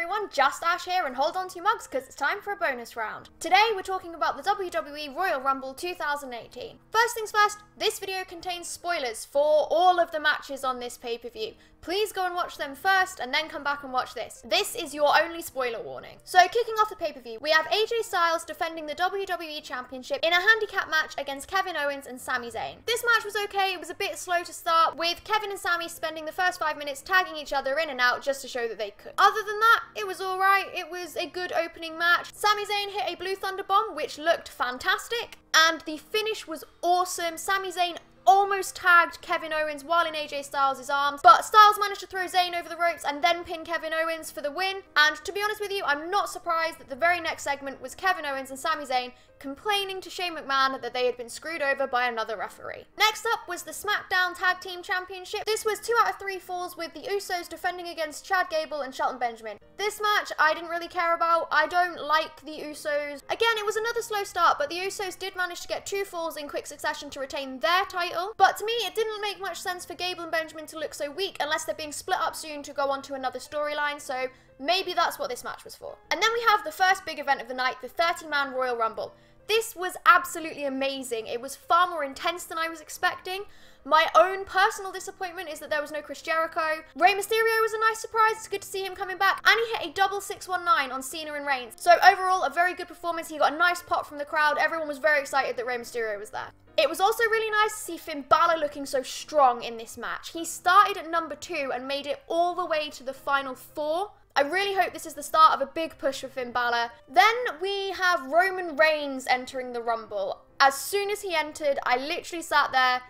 everyone, Just Ash here, and hold on to your mugs because it's time for a bonus round. Today we're talking about the WWE Royal Rumble 2018. First things first, this video contains spoilers for all of the matches on this pay-per-view. Please go and watch them first and then come back and watch this. This is your only spoiler warning. So kicking off the pay-per-view, we have AJ Styles defending the WWE Championship in a handicap match against Kevin Owens and Sami Zayn. This match was okay, it was a bit slow to start, with Kevin and Sami spending the first 5 minutes tagging each other in and out just to show that they could. Other than that, it was alright, it was a good opening match. Sami Zayn hit a Blue Thunder Bomb, which looked fantastic, and the finish was awesome. Sami Zayn almost tagged Kevin Owens while in AJ Styles' arms, but Styles managed to throw Zayn over the ropes and then pin Kevin Owens for the win. And to be honest with you, I'm not surprised that the very next segment was Kevin Owens and Sami Zayn complaining to Shane McMahon that they had been screwed over by another referee. Next up was the SmackDown Tag Team Championship. This was 2 out of 3 falls, with the Usos defending against Chad Gable and Shelton Benjamin. This match I didn't really care about. I don't like the Usos. Again, it was another slow start, but the Usos did manage to get 2 falls in quick succession to retain their title. But to me, it didn't make much sense for Gable and Benjamin to look so weak unless they're being split up soon to go on to another storyline, so maybe that's what this match was for. And then we have the first big event of the night, the 30-man Royal Rumble. This was absolutely amazing. It was far more intense than I was expecting. My own personal disappointment is that there was no Chris Jericho. Rey Mysterio was a nice surprise. It's good to see him coming back. And he hit a double 619 on Cena and Reigns. So overall, a very good performance. He got a nice pop from the crowd. Everyone was very excited that Rey Mysterio was there. It was also really nice to see Finn Balor looking so strong in this match. He started at number 2 and made it all the way to the final 4. I really hope this is the start of a big push for Finn Balor. Then we have Roman Reigns entering the Rumble. As soon as he entered, I literally sat there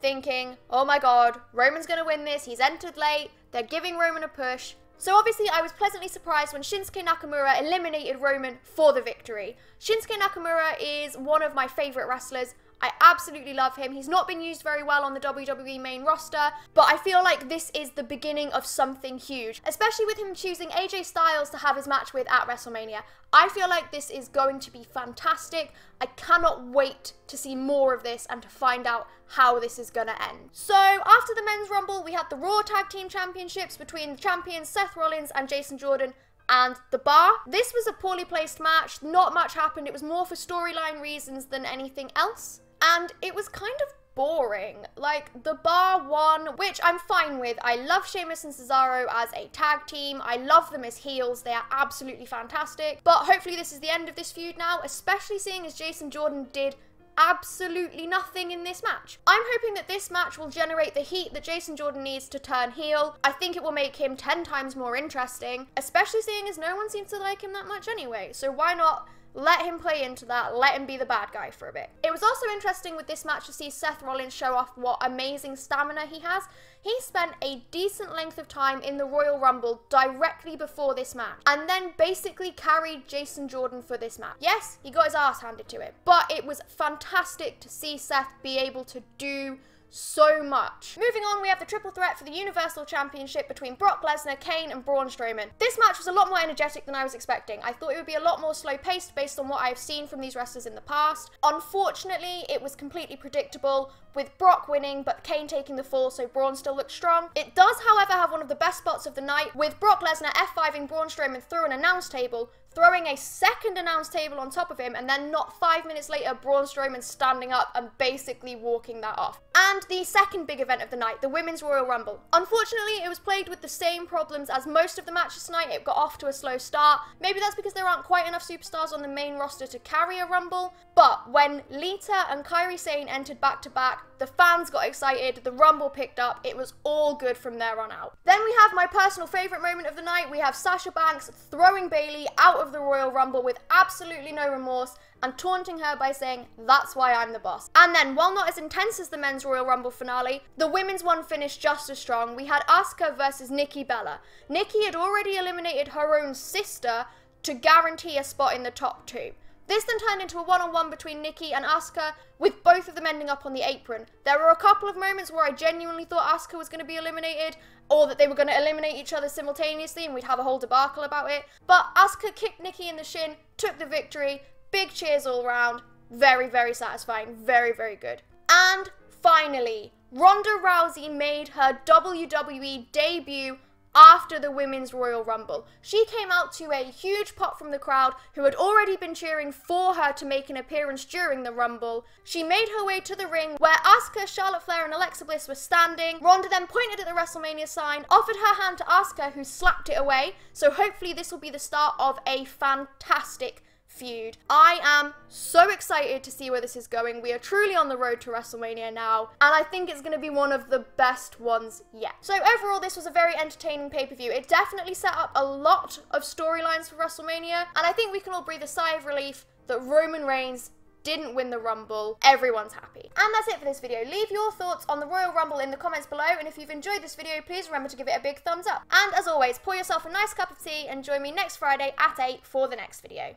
thinking, oh my god, Roman's gonna win this, he's entered late, they're giving Roman a push. So obviously I was pleasantly surprised when Shinsuke Nakamura eliminated Roman for the victory. Shinsuke Nakamura is one of my favourite wrestlers. I absolutely love him. He's not been used very well on the WWE main roster, but I feel like this is the beginning of something huge, especially with him choosing AJ Styles to have his match with at WrestleMania. I feel like this is going to be fantastic. I cannot wait to see more of this and to find out how this is going to end. So after the Men's Rumble, we had the Raw Tag Team Championships between the champions Seth Rollins and Jason Jordan and The Bar. This was a poorly placed match. Not much happened. It was more for storyline reasons than anything else. And it was kind of boring. Like, The Bar won, which I'm fine with. I love Sheamus and Cesaro as a tag team. I love them as heels. They are absolutely fantastic. But hopefully this is the end of this feud now, especially seeing as Jason Jordan did absolutely nothing in this match. I'm hoping that this match will generate the heat that Jason Jordan needs to turn heel. I think it will make him 10 times more interesting, especially seeing as no one seems to like him that much anyway. So why not let him play into that, let him be the bad guy for a bit. It was also interesting with this match to see Seth Rollins show off what amazing stamina he has. He spent a decent length of time in the Royal Rumble directly before this match, and then basically carried Jason Jordan for this match. Yes, he got his ass handed to him, but it was fantastic to see Seth be able to do so much. Moving on, we have the triple threat for the Universal Championship between Brock Lesnar, Kane and Braun Strowman. This match was a lot more energetic than I was expecting. I thought it would be a lot more slow paced based on what I've seen from these wrestlers in the past. Unfortunately, it was completely predictable, with Brock winning but Kane taking the fall, so Braun still looked strong. It does, however, have one of the best spots of the night, with Brock Lesnar F5ing Braun Strowman through an announce table, throwing a second announce table on top of him, and then not 5 minutes later, Braun Strowman standing up and basically walking that off. And the second big event of the night, the Women's Royal Rumble. Unfortunately, it was plagued with the same problems as most of the matches tonight. It got off to a slow start. Maybe that's because there aren't quite enough superstars on the main roster to carry a Rumble. But when Lita and Kairi Sane entered back-to-back, the fans got excited, the Rumble picked up, it was all good from there on out. Then we have my personal favourite moment of the night. We have Sasha Banks throwing Bayley out of the Royal Rumble with absolutely no remorse and taunting her by saying, "That's why I'm the boss." And then, while not as intense as the Men's Royal Rumble finale, the women's one finished just as strong. We had Asuka versus Nikki Bella. Nikki had already eliminated her own sister to guarantee a spot in the top 2. This then turned into a one-on-one between Nikki and Asuka, with both of them ending up on the apron. There were a couple of moments where I genuinely thought Asuka was going to be eliminated, or that they were going to eliminate each other simultaneously and we'd have a whole debacle about it. But Asuka kicked Nikki in the shin, took the victory, big cheers all round, very, very satisfying, very, very good. And finally, Ronda Rousey made her WWE debut after the Women's Royal Rumble. She came out to a huge pop from the crowd who had already been cheering for her to make an appearance during the Rumble. She made her way to the ring where Asuka, Charlotte Flair and Alexa Bliss were standing. Ronda then pointed at the WrestleMania sign, offered her hand to Asuka, who slapped it away. So hopefully this will be the start of a fantastic feud. I am so excited to see where this is going. We are truly on the road to WrestleMania now, and I think it's going to be one of the best ones yet. So overall, this was a very entertaining pay-per-view. It definitely set up a lot of storylines for WrestleMania, and I think we can all breathe a sigh of relief that Roman Reigns didn't win the Rumble. Everyone's happy. And that's it for this video. Leave your thoughts on the Royal Rumble in the comments below, and if you've enjoyed this video, please remember to give it a big thumbs up. And as always, pour yourself a nice cup of tea and join me next Friday at 8 for the next video.